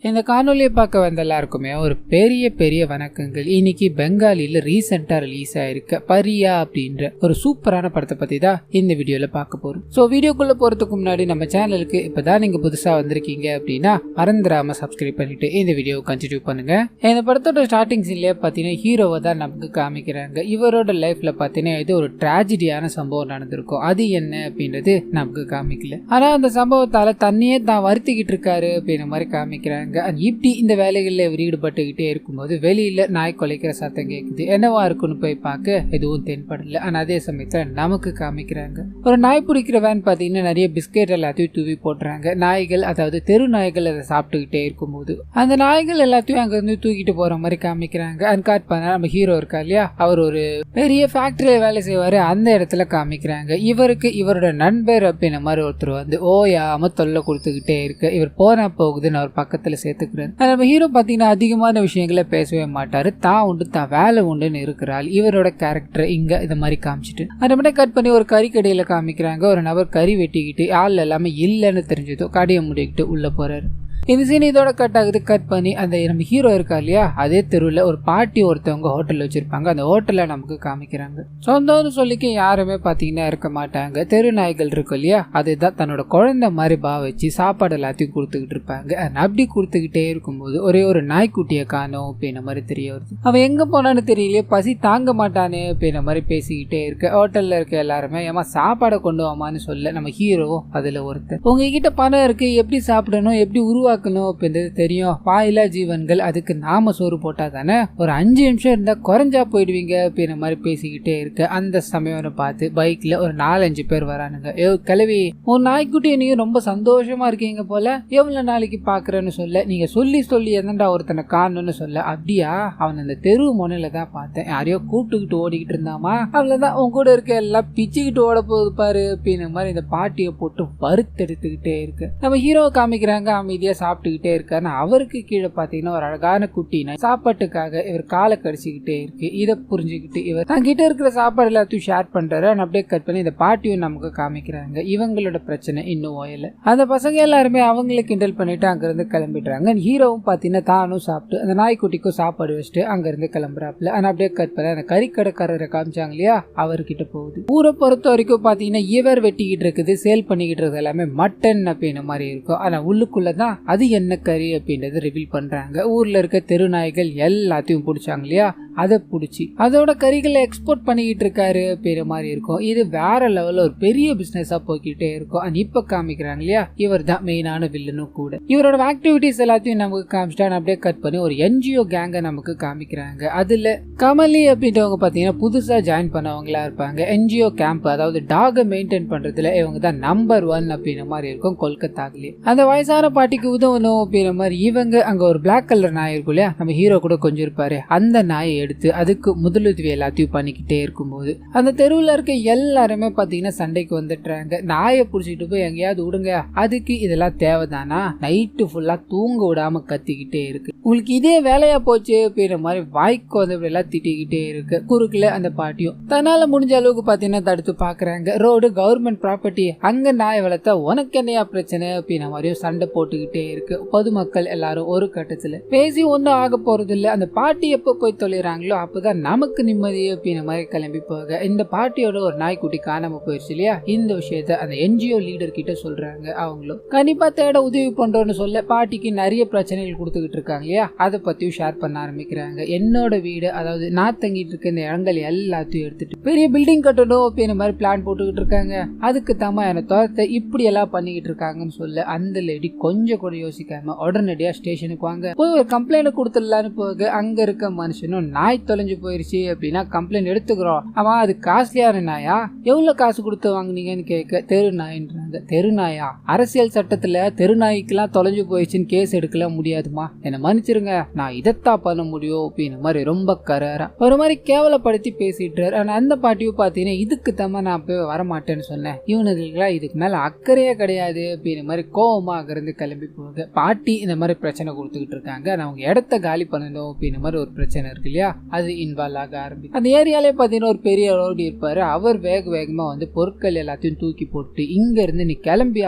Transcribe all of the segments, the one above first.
இந்த காணொலியை பார்க்க வந்த எல்லாருக்குமே ஒரு பெரிய வணக்கங்கள். இன்னைக்கு பெங்காலில ரீசெண்டா ரிலீஸ் ஆயிருக்க பரியா அப்படின்ற ஒரு சூப்பரான படத்தை பத்தி தான் இந்த வீடியோல பார்க்க போறோம். சோ வீடியோக்குள்ள போறதுக்கு முன்னாடி நம்ம சேனலுக்கு இப்பதான் நீங்க புதுசா வந்திருக்கீங்க அப்படின்னா மறந்துடாம சப்ஸ்கிரைப் பண்ணிட்டு இந்த வீடியோ கண்டினியூ பண்ணுங்க. இந்த படத்தோட ஸ்டார்டிங் சீன்லயே பாத்தீங்கன்னா ஹீரோவை தான் நமக்கு காமிக்கிறாங்க. இவரோட லைஃப்ல பாத்தீங்கன்னா இது ஒரு டிராஜடியான சம்பவம் நடந்திருக்கும். அது என்ன அப்படின்றது நமக்கு காமிக்கல. ஆனா அந்த சம்பவத்தால தன்னையே தான் வருத்திக்கிட்டு இருக்காரு அப்படின்ற மாதிரி காமிக்கிறாங்க. இப்படி இந்த வேலைகள்ல இவர் ஈடுபட்டுக்கிட்டே இருக்கும்போது வெளியில நாய் கொலைக்கிற சத்தம் கேட்குது. என்னவா இருக்குன்னு போய் பார்க்க எதுவும் தென்படல. ஆனா அதே சமயத்துல நமக்கு காமிக்கிறாங்க ஒரு நாய் பிடிக்கிற வேன் பாத்தீங்கன்னா நிறைய பிஸ்கெட் எல்லாத்தையும் தூவி போடுறாங்க. நாய்கள், அதாவது தெரு நாய்கள் அதை சாப்பிட்டுக்கிட்டே இருக்கும்போது அந்த நாய்கள் எல்லாத்தையும் அங்க இருந்து தூக்கிட்டு போற மாதிரி காமிக்கிறாங்க. அன்காட் பண்ண நம்ம ஹீரோ இருக்கா இல்லையா, அவர் ஒரு பெரிய ஃபேக்டரியில வேலை செய்வாரு. அந்த இடத்துல காமிக்கிறாங்க இவருக்கு இவரோட நண்பர் அப்படின்ற மாதிரி ஒருத்தர் வந்து ஓயாம தொல்லை கொடுத்துக்கிட்டே இருக்கு. இவர் போனா போகுதுன்னு அவர் பக்கத்துல சேர்த்துக்கிறாரு. நம்ம ஹீரோ பாத்தீங்கன்னா அதிகமான விஷயங்களை பேசவே மாட்டாரு. தான் உண்டு தான் வேலை உண்டுன்னு இருக்கிறாள். இவரோட கேரக்டர் இங்க இந்த மாதிரி காமிச்சிட்டு அதை கட் பண்ணி ஒரு கறி கடையில காமிக்கிறாங்க. ஒரு நபர் கறி வெட்டிக்கிட்டு ஆள் எல்லாமே இல்லைன்னு தெரிஞ்சதோ கடையை முடிக்கிட்டு உள்ள போறாரு. இந்த சீன் இதோட கட் ஆகுது. கட் பண்ணி அந்த நம்ம ஹீரோ இருக்கா இல்லையா, அதே தெருவில் ஒரு பாட்டி ஒருத்தவங்க ஹோட்டல் வச்சிருப்பாங்க. அந்த ஹோட்டல்ல நமக்கு காமிக்கிறாங்க. சொந்தம்னு சொல்லிக்க யாருமே பாத்தீங்கன்னா இருக்க மாட்டாங்க. தெரு நாய்கள் இருக்கும் இல்லையா, அதுதான் தன்னோட குழந்தை மாதிரி வச்சு சாப்பாடு எல்லாத்தையும் கொடுத்துக்கிட்டு இருப்பாங்க. அப்படி கொடுத்துக்கிட்டே இருக்கும்போது ஒரே ஒரு நாய்க்குட்டியை காணோம் அப்படின்ற மாதிரி தெரிய வருது. அவன் எங்க போனான்னு தெரியலையே, பசி தாங்க மாட்டானே அப்படின்ற மாதிரி பேசிக்கிட்டே இருக்க. ஹோட்டல்ல இருக்க எல்லாருமே ஏமா சாப்பாடை கொண்டு வாமான்னு சொல்ல நம்ம ஹீரோ அதுல ஒருத்தர், உங்ககிட்ட பணம் இருக்கு, எப்படி சாப்பிடணும், எப்படி உருவாக்கணும் அப்படின்றது தெரியும், வாயிலா ஜீவன்கள், அதுக்கு நாம சோறு போட்டா தானே, ஒரு 5 நிமிஷம் இருந்தா குறைஞ்சா போயிடுவீங்க அப்படின்ற மாதிரி பேசிக்கிட்டே இருக்கு. அந்த சமயம் பார்த்து பைக்ல ஒரு 4-5 பேர் வரானுங்க. கிளவி, ஒரு நாய்க்குட்டி நீங்க ரொம்ப சந்தோஷமா இருக்கீங்க போல, எவ்வளவு நாளைக்கு பாக்குறேன்னு சொல்ல, நீங்க சொல்லி எதண்டா ஒருத்தனை காணணும்னு சொல்ல, அப்படியா, அவன் அந்த தெரு முனையில தான் பார்த்தேன், யாரையோ கூப்பிட்டுக்கிட்டு ஓடிக்கிட்டு இருந்தாமா, அவ்வளவுதான் உன் கூட இருக்க எல்லாம் பிச்சுக்கிட்டு ஓட போகுது பாரு அப்படின்ற மாதிரி இந்த பாட்டியை போட்டு வறுத்தெடுத்துக்கிட்டே இருக்கு. நம்ம ஹீரோவை காமிக்கிறாங்க அமைதியா சாப்பிட்டுக்கிட்டே இருக்காரு. அவருக்கு கீழே பாத்தீங்கன்னா ஒரு அழகான குட்டி நாய் சாப்பாட்டுக்காக இவர் காலை கடிச்சுக்கிட்டே இருக்கு. இதை புரிஞ்சுக்கிட்டு இவர் தான் கிட்ட இருக்கிற சாப்பாடு எல்லாத்தையும் ஷேர் பண்றாரு. அப்படியே கட் பண்ணி இந்த பாட்டியும் நமக்கு காமிக்கிறாங்க. இவங்களோட பிரச்சனை இன்னும் ஓயல. அந்த பசங்க எல்லாருமே அவங்களை கிண்டல் பண்ணிட்டு அங்க இருந்து கிளம்பிடுறாங்க. ஹீரோவும் பாத்தீங்கன்னா தானும் சாப்பிட்டு அந்த நாய்க்குட்டிக்கும் சாப்பாடு வச்சுட்டு அங்க இருந்து கிளம்புறாப்புல. ஆனா அப்படியே கட் பண்ண அந்த கறிக்கடைக்காரரை காமிச்சாங்க இல்லையா, அவர்கிட்ட போகுது. ஊரை பொறுத்த வரைக்கும் பாத்தீங்கன்னா இவர் வெட்டிக்கிட்டு இருக்குது, சேல் பண்ணிக்கிட்டு இருக்குது எல்லாமே மட்டன் அப்படின்ற மாதிரி இருக்கும். ஆனா உள்ளுக்குள்ளதான் அது என்ன கறி அப்படின்றத ரிவீல் பண்றாங்க. ஊர்ல இருக்க தெருநாய்கள் எல்லாத்தையும் பிடிச்சாங்க இல்லையா, அதை பிடிச்சி அதோட கறிகளை எக்ஸ்போர்ட் பண்ணிக்கிட்டு இருக்காரு அப்படின்ற மாதிரி இருக்கும். இது வேற லெவல்ல ஒரு பெரிய பிசினஸா போய்கிட்டே இருக்கும். இப்ப காமிக்கிறாங்க இல்லையா, இவர் தான் மெயினான வில்லனும் கூட. இவரோட ஆக்டிவிட்டிஸ் எல்லாத்தையும் நமக்கு காமிச்சிட்டா அப்படியே கட் பண்ணி ஒரு NGO கேங்க நமக்கு காமிக்கிறாங்க. அதுல கமலி அப்படின்றவங்க பாத்தீங்கன்னா புதுசா ஜாயின் பண்ணவங்களா இருப்பாங்க. NGO கேம்ப், அதாவது டாக மெயின்டைன் பண்றதுல இவங்க தான் நம்பர் 1 அப்படின்ற மாதிரி இருக்கும் கொல்கத்தாவிலே. அந்த வயசான பாட்டிக்கு உதவணும் அப்படின்ற மாதிரி இவங்க அங்க ஒரு பிளாக் கலர் நாய் இருக்கும் இல்லையா, நம்ம ஹீரோ கூட கொஞ்சம் இருப்பாரு, அந்த நாயை எடுத்து அதுக்கு முதலுதவி எல்லாத்தையும் பண்ணிக்கிட்டே இருக்கும்போது அந்த தெருவில் இருக்க எல்லாருமே பாத்தீங்கன்னா சண்டைக்கு வந்துடுறாங்க. நாயை புடிச்சிட்டு போய் எங்கேயாவது விடுங்க, அதுக்கு இதெல்லாம் தேவைதானா, நைட்டு ஃபுல்லா தூங்க விடாம கத்திக்கிட்டே இருக்கு, உங்களுக்கு இதே வேலையா போச்சு அப்படின்ற மாதிரி வாய்க்கு வந்து எல்லாம் திட்டிக்கிட்டே இருக்கு. குறுக்குல அந்த பாட்டியும் தன்னால முடிஞ்ச அளவுக்கு பாத்தீங்கன்னா தடுத்து பாக்குறாங்க. ரோடு கவர்மெண்ட் ப்ராப்பர்ட்டி, அங்க நாயை வளர்த்தா உனக்கு என்னையா பிரச்சனை அப்படின்ற மாதிரியும் சண்டை போட்டுக்கிட்டே இருக்கு. பொதுமக்கள் எல்லாரும் ஒரு கட்டத்துல பேசி ஒன்னும் ஆக போறது இல்ல. அந்த பாட்டி எப்ப போய் தொலைறாங்களோ அப்பதான் நமக்கு நிம்மதி அப்படின்ற மாதிரி கிளம்பி போக இந்த பாட்டியோட ஒரு நாய்க்குட்டி காணாம போயிடுச்சு இல்லையா, இந்த விஷயத்த அந்த NGO லீடர் கிட்ட சொல்றாங்க. அவங்களும் கண்டிப்பா தேட உதவி பண்றோம்னு சொல்ல பாட்டிக்கு நிறைய பிரச்சனைகள் கொடுத்துக்கிட்டு இருக்காங்க இல்லையா, அதை பத்தியும் ஷேர் பண்ண ஆரம்பிக்கிறாங்க. என்னோட வீடு, அதாவது நான் தங்கிட்டு இருக்க இந்த இடங்கள் எல்லாத்தையும் எடுத்துட்டு பெரிய பில்டிங் கட்டணும் அப்படின்ற மாதிரி பிளான் போட்டுக்கிட்டு இருக்காங்க. அதுக்கு தம்மா என்ன தோரத்தை இப்படி எல்லாம் பண்ணிக்கிட்டு இருக்காங்கன்னு சொல்ல அந்த லேடி கொஞ்சம் கூட யோசிக்காம உடனடியா ஸ்டேஷனுக்கு வாங்க, போய் ஒரு கம்ப்ளைண்ட் கொடுத்துடலான்னு போக அங்க இருக்க மனுஷனும் நாய் தொலைஞ்சு போயிருச்சு அப்படின்னா கம்ப்ளைண்ட் எடுத்துக்கிறோம், அவன் அது காஸ்ட்லியான நாயா, எவ்வளவு காசு கொடுத்து வாங்குனீங்கன்னு கேட்க தெரு நாயின்றாங்க. தெரு நாயா, அரசியல் சட்டத்துல தெரு நாய்க்கெல்லாம் தொலைஞ்சு போயிடுச்சுன்னு கேஸ் எடுக்கலாம் முடியாதுமா, என்ன மன்னிச்சிருங்க, நான் இதைத்தான் பண்ண முடியும் அப்படின்ற மாதிரி ரொம்ப கராரா ஒரு மாதிரி கேவலப்படுத்தி பேசிட்டு. ஆனா அந்த பாட்டியும் பாத்தீங்கன்னா இதுக்கு தம்ம நான் போய் வரமாட்டேன்னு சொன்னேன், இவனுக்கு இதுக்கு மேல அக்கறையே கிடையாது அப்படின்ற மாதிரி கோவமா அங்க இருந்து கிளம்பி போகுது. பாட்டி இந்த மாதிரி பிரச்சனை கொடுத்துக்கிட்டு இருக்காங்க. அவங்க இடத்த காலி பண்ணணும் அப்படின்ற மாதிரி ஒரு பிரச்சனை இருக்கு இல்லையா, இல்லையா, அது இன்வால்வ் ஆக ஆரம்பிக்கும். அந்த ஏரியாலே பாத்தீங்கன்னா ஒரு பெரிய ரோடு இருப்பாரு. அவர் வேகமா வந்து பொருட்கள் எல்லாத்தையும் தூக்கி போட்டு இங்க இருந்து நீ கிளம்பி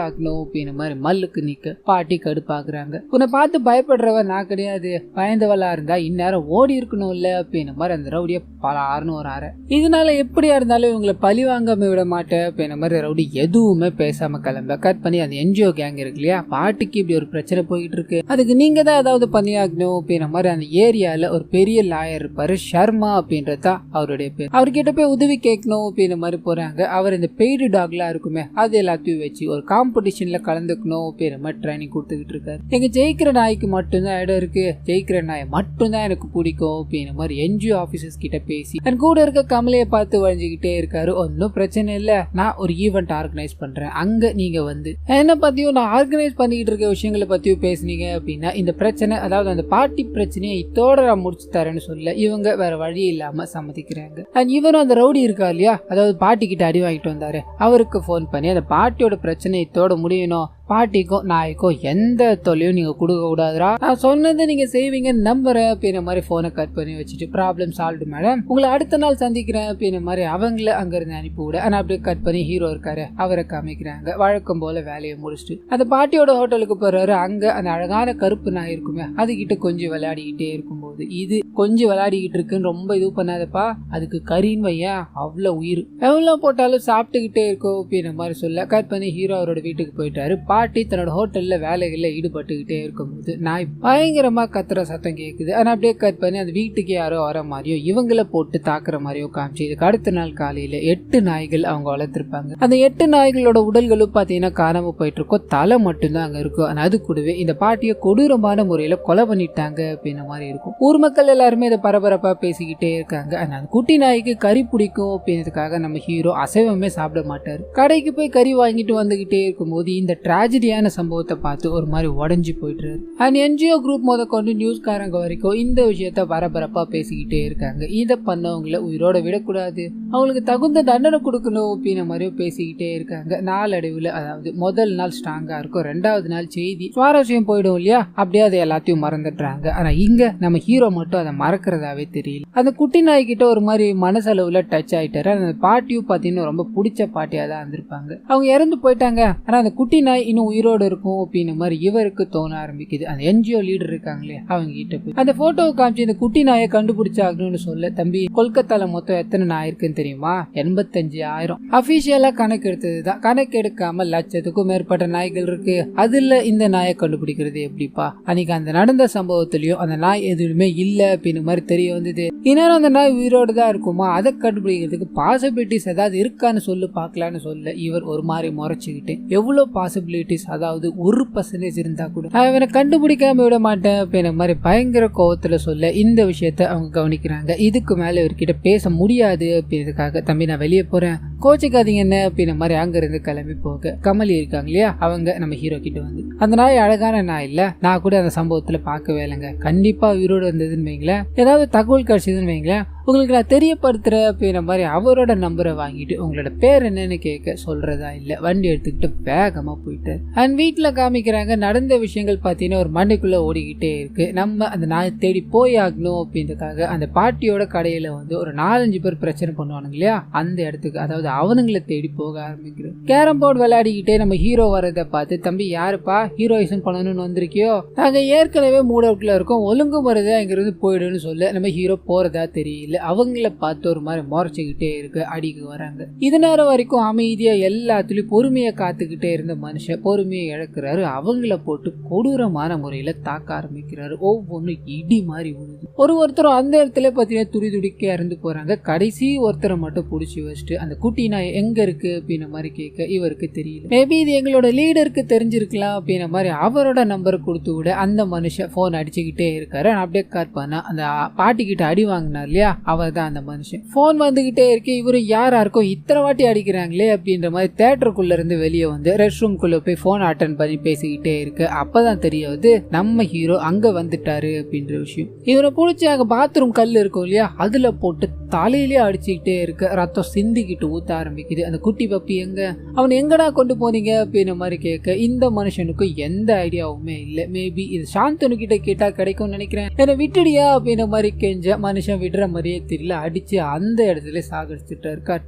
ஆகணும் அப்படின்ற மாதிரி மல்லுக்கு நிக்க பாட்டி கடுப்பாக்குறாங்க. உன்னை பார்த்து பயப்படுறவ நான் கிடையாது, பயந்தவளா இருந்தா இந்நேரம் ஓடி இருக்கணும் இல்ல அப்படின்ற மாதிரி அந்த ரவுடிய பலாருன்னு ஒரு ஆற. இதனால எப்படியா இருந்தாலும் இவங்களை பழி வாங்காம விட மாட்டேன் அப்படின்ற மாதிரி ரவுடி எதுவுமே பேசாம கிளம்ப கட் பண்ணி அந்த என்ஜிஓ கேங் இருக்கு இல்லையா, பாட்டிக்கு இப்படி ஒரு பிரச்சனை போயிட்டு இருக்கு, அதுக்கு நீங்க தான் ஏதாவது பண்ணியாகணும் அப்படின்ற மாதிரி அந்த ஏரியால ஒரு பெரிய லாயர் இருப்பாரு, ஷர்மா அப்படின்றதா அவருடைய பேர். அவர்கிட்ட போய் உதவி கேட்கணும் அப்படின்ற மாதிரி போறாங்க. அவர் இந்த பெய்டு டாக்லாம் இருக்குமே அது எல்லாத்தையும் வச்சு ஒரு காம்படிஷன்ல கலந்துக்கணும் அப்படின்ற மாதிரி ட்ரைனிங் கொடுத்துக்கிட்டு இருக்காரு. எங்க ஜெயிக்கிற நாய்க்கு மட்டும்தான் இடம் இருக்கு, ஜெயிக்கிற நாய் மட்டும்தான் எனக்கு பிடிக்கும் அப்படின்ற மாதிரி என்ஜிஓ ஆபீசர்ஸ் கிட்ட பேசி என் கூட இருக்க கமலையை பார்த்து வழிஞ்சுக்கிட்டே இருக்காரு. ஒன்னும் பிரச்சனை இல்ல, நான் ஒரு ஈவெண்ட் ஆர்கனைஸ் பண்றேன், அங்க நீங்க வந்து என்ன பத்தியும் நான் ஆர்கனைஸ் பண்ணிக்கிட்டு இருக்க விஷயங்களை பத்தியும் பேசுனீங்க அப்படின்னா இந்த பிரச்சனை, அதாவது அந்த பார்ட்டி பிரச்சனையை இதோட நான் முடிச்சு தரேன்னு சொல்ல இவங்க வேற வழி இல்லாம சம்மதிக்கிறாங்க. அண்ட் இவரும் அந்த ரவுடி இருக்கா இல்லையா, அதாவது பாட்டி கிட்ட அடி வாங்கிட்டு வந்தாரு, அவருக்கு போன் பண்ணி அந்த பார்ட்டியோட பிரச்சனை இதோட முடியணும், பாட்டிக்கும் நாய்க்கும் எந்த தொல்லையும் நீங்க கொடுக்க கூடாதுரா, நான் சொன்னதை நீங்க செய்வீங்க நம்புறேன் அப்படின்ற மாதிரி போனை கட் பண்ணி வச்சுட்டு ப்ராப்ளம் சால்வ் மேடம், உங்களை அடுத்த நாள் சந்திக்கிறேன் அப்படின்ற மாதிரி அவங்கள அங்க இருந்து அனுப்பி விட. ஆனா அப்படியே கட் பண்ணி ஹீரோ இருக்காரு, அவரை காமிக்கிறாங்க. வழக்கம் போல வேலையை முடிச்சுட்டு அந்த பாட்டியோட ஹோட்டலுக்கு போறாரு. அங்க அந்த அழகான கருப்பு நாய் இருக்குமே அதுகிட்ட கொஞ்சம் விளையாடிக்கிட்டே இருக்கும்போது, இது கொஞ்சம் விளையாடிக்கிட்டு இருக்குன்னு ரொம்ப இது பண்ணாதப்பா, அதுக்கு கறின்னு வையன் அவ்வளவு உயிர், எவ்வளவு போட்டாலும் சாப்பிட்டுக்கிட்டே இருக்கும் அப்படின்ற மாதிரி சொல்ல கட் பண்ணி ஹீரோ அவரோட வீட்டுக்கு போயிட்டாரு. பாட்டி தன்னோட ஹோட்டல்ல வேலைகள்ல ஈடுபட்டுக்கிட்டே இருக்கும்போது நாய் பயங்கரமா கத்துற சத்தம் கேக்குது. ஆனா அப்படியே கட் பண்ணி அந்த வீட்டுக்கு யாரோ வர மாதிரியோ இவங்களை போட்டு தாக்குற மாதிரியோ காமிச்சு இதுக்கு அடுத்த நாள் காலையில 8 நாய்கள் அவங்க வளர்த்திருப்பாங்க. அந்த 8 நாய்களோட உடல்களும் பாத்தீங்கன்னா காணாம போயிட்டு இருக்கும், தலை மட்டும்தான் அங்க இருக்கும். ஆனா அது கூடவே இந்த பாட்டியை கொடூரமான முறையில கொலை பண்ணிட்டாங்க அப்படின்ற மாதிரி இருக்கும். ஊர் மக்கள் எல்லாருமே இதை பரபரப்பா பேசிக்கிட்டே இருக்காங்க. அந்த குட்டி நாய்க்கு கறி பிடிக்கும் அப்படின்றதுக்காக நம்ம ஹீரோ அசைவமே சாப்பிட மாட்டாரு. கடைக்கு போய் கறி வாங்கிட்டு வந்துகிட்டே இருக்கும்போது இந்த ட்ராஜடியான சம்பவத்தை பார்த்து ஒரு மாதிரி உடஞ்சி போயிட்டு அண்ட் என்ஜிஓ குரூப் முத கொண்டு நியூஸ்காரங்க வரைக்கும் இந்த விஷயத்த பரபரப்பா பேசிக்கிட்டே இருக்காங்க. இதை பண்ணவங்களை உயிரோட விடக்கூடாது, அவங்களுக்கு தகுந்த தண்டனை கொடுக்கணும் அப்படின்ற மாதிரியும் பேசிக்கிட்டே இருக்காங்க. நாளடைவில் அதாவது முதல் நாள் ஸ்ட்ராங்கா இருக்கும், 2வது நாள் செய்தி சுவாரஸ்யம் போயிடும் இல்லையா, அப்படியே அதை எல்லாத்தையும் மறந்துடுறாங்க. ஆனா இங்க நம்ம ஹீரோ மட்டும் அதை மறக்கிறதாவே தெரியல. அந்த குட்டி நாய்கிட்ட ஒரு மாதிரி மனசளவுல டச் ஆயிட்டாரு. அந்த பாட்டியும் பாத்தீங்கன்னா ரொம்ப பிடிச்ச பாட்டியா தான் இருந்திருப்பாங்க. அவங்க இறந்து போயிட்டாங்க, ஆனா அந்த குட்டி நாய் இன்னும் உயிரோடு இருக்கும் அப்படின்னு மாதிரி இவருக்கு தோண ஆரம்பிக்குது. அந்த என்ஜிஓ லீடர் இருக்காங்களே அவங்க கிட்ட போய் அந்த போட்டோவை காமிச்சு இந்த குட்டி நாயை கண்டுபிடிச்சாகணும்னு சொல்ல, தம்பி கொல்கத்தால மொத்தம் எத்தனை நாய் இருக்குன்னு தெரியுமா, 85,000 அபிஷியலா கணக்கு எடுத்ததுதான், கணக்கு எடுக்காம லட்சத்துக்கும் மேற்பட்ட நாய்கள் இருக்கு, அதுல இந்த நாயை கண்டுபிடிக்கிறது எப்படிப்பா, அன்னைக்கு அந்த நடந்த சம்பவத்திலயும் அந்த நாய் எதுவுமே இல்ல அப்படின்னு மாதிரி தெரிய வந்தது, இந்நேரம் அந்த நாய் உயிரோடு தான் இருக்குமா, அதை கண்டுபிடிக்கிறதுக்கு பாசிபிலிட்டிஸ் ஏதாவது இருக்கான்னு சொல்லு பாக்கலான்னு சொல்ல இவர் ஒரு மாதிரி முறைச்சுக்கிட்டு எவ்வளவு பாசிபிலிட்டிஸ், அதாவது 1% இருந்தா கூட நான் இவனை கண்டுபிடிக்காம விட மாட்டேன் அப்படின்ற மாதிரி பயங்கர கோவத்துல சொல்ல இந்த விஷயத்த அவங்க கவனிக்கிறாங்க. இதுக்கு மேல இவர்கிட்ட பேச முடியாது அப்படின்றதுக்காக, தம்பி நான் வெளியே போறேன் கோச்சிக்காதீங்க என்ன அப்படின்ற மாதிரி அங்க இருந்து கிளம்பி போக கமலி இருக்காங்க இல்லையா, அவங்க நம்ம ஹீரோ கிட்ட வந்து அந்த நாய் அழகான நாய் இல்ல, நான் கூட அந்த சம்பவத்துல பார்க்கவே இல்லைங்க, கண்டிப்பா உயிரோடு இருந்ததுன்னு வைங்களேன், ஏதாவது தகவல் கிடைச்சதுன்னு வைங்களேன், உங்களுக்கு நான் தெரியப்படுத்துறேன் அப்படின்ற மாதிரி அவரோட நம்பரை வாங்கிட்டு உங்களோட பேர் என்னன்னு கேட்க சொல்றதா இல்ல வண்டி எடுத்துக்கிட்டு வேகமா போயிட்டாரு. அண்ட் வீட்டுல காமிக்கிறாங்க நடந்த விஷயங்கள் பாத்தீங்கன்னா ஒரு மண்டைக்குள்ள ஓடிக்கிட்டே இருக்கு. நம்ம அந்த நாய் தேடி போய் ஆகணும் அப்படின்றதுக்காக அந்த பாட்டியோட கடையில வந்து ஒரு 4-5 பேர் பிரச்சனை பண்ணுவானுங்க இல்லையா, அந்த இடத்துக்கு அதாவது அவனுங்களை தேடி போக ஆரம்பிக்கிறோம். கேரம் போர்டு விளையாடிக்கிட்டே நம்ம ஹீரோ வரதை பார்த்து, தம்பி யாருப்பா ஹீரோயிசன் பண்ணணும்னு வந்திருக்கியோ, நாங்க ஏற்கனவே மூட் அவுட்ல இருக்கோம், ஒழுங்கு முறைதான் இங்கிருந்து போயிடுன்னு சொல்ல நம்ம ஹீரோ போறதா தெரியல. அவங்கள பார்த்து ஒரு மாதிரி முறைச்சுக்கிட்டே இருக்கு, அடிக்க வராங்க. இது நேரம் வரைக்கும் அமைதியா எல்லாத்துலயும் பொறுமையை காத்துக்கிட்டே இருந்த மனுஷன் பொறுமையை இழக்கிறாரு. அவங்கள போட்டு கொடூரமான முறையில தாக்க ஆரம்பிக்கிறாரு. ஒவ்வொன்றும் இடி மாதிரி விழுது. ஒருத்தரும் அந்த இடத்துல பாத்தீங்கன்னா துடி துடிக்க இறந்து போறாங்க. கடைசி ஒருத்தரை மட்டும் புடிச்சு வச்சுட்டு அந்த குட்டி நாய் எங்க இருக்கு அப்படின்ற மாதிரி கேட்க இவருக்கு தெரியல. மேபி இது எங்களோட லீடருக்கு தெரிஞ்சிருக்கலாம் அப்படின்ற மாதிரி அவரோட நம்பரை கொடுத்து விட அந்த மனுஷன் போன் அடிச்சுக்கிட்டே இருக்காரு. அப்படியே கார் பண்ணா அந்த பாட்டி கிட்ட அடி வாங்கினார் இல்லையா, அவர் தான் அந்த மனுஷன். போன் வந்துகிட்டே இருக்கு, இவரு யாராருக்கும் இத்தனை வாட்டி அடிக்கிறாங்களே அப்படின்ற மாதிரி தியேட்டருக்குள்ள இருந்து வெளியே வந்து ரெஸ்ட் ரூம்குள்ள போய் போன் அட்டன் பண்ணி பேசிக்கிட்டே இருக்கு. அப்பதான் தெரிய வருது நம்ம ஹீரோ அங்க வந்துட்டாரு அப்படின்ற விஷயம். இவரை பிடிச்சி அங்க பாத்ரூம் கல் இருக்கும் இல்லையா, அதுல போட்டு தலையிலேயே அடிச்சுக்கிட்டே இருக்க, ரத்தம் சிந்திக்கிட்டு ஊத்த ஆரம்பிக்குது. அந்த குட்டி பப்பி எங்க, அவன் எங்கடா கொண்டு போனீங்க அப்படின்ற மாதிரி கேட்க இந்த மனுஷனுக்கும் எந்த ஐடியாவுமே இல்லை. மேபி இது சாந்தனு கிட்ட கேட்டா கிடைக்கும்னு நினைக்கிறேன், என்னை விட்டுடியா அப்படின்ற மாதிரி கெஞ்ச மனுஷன் விடுற மாதிரியே தெரியல, அடிச்சு அந்த இடத்துல சாகடிச்சுட்டு இருக்காரு.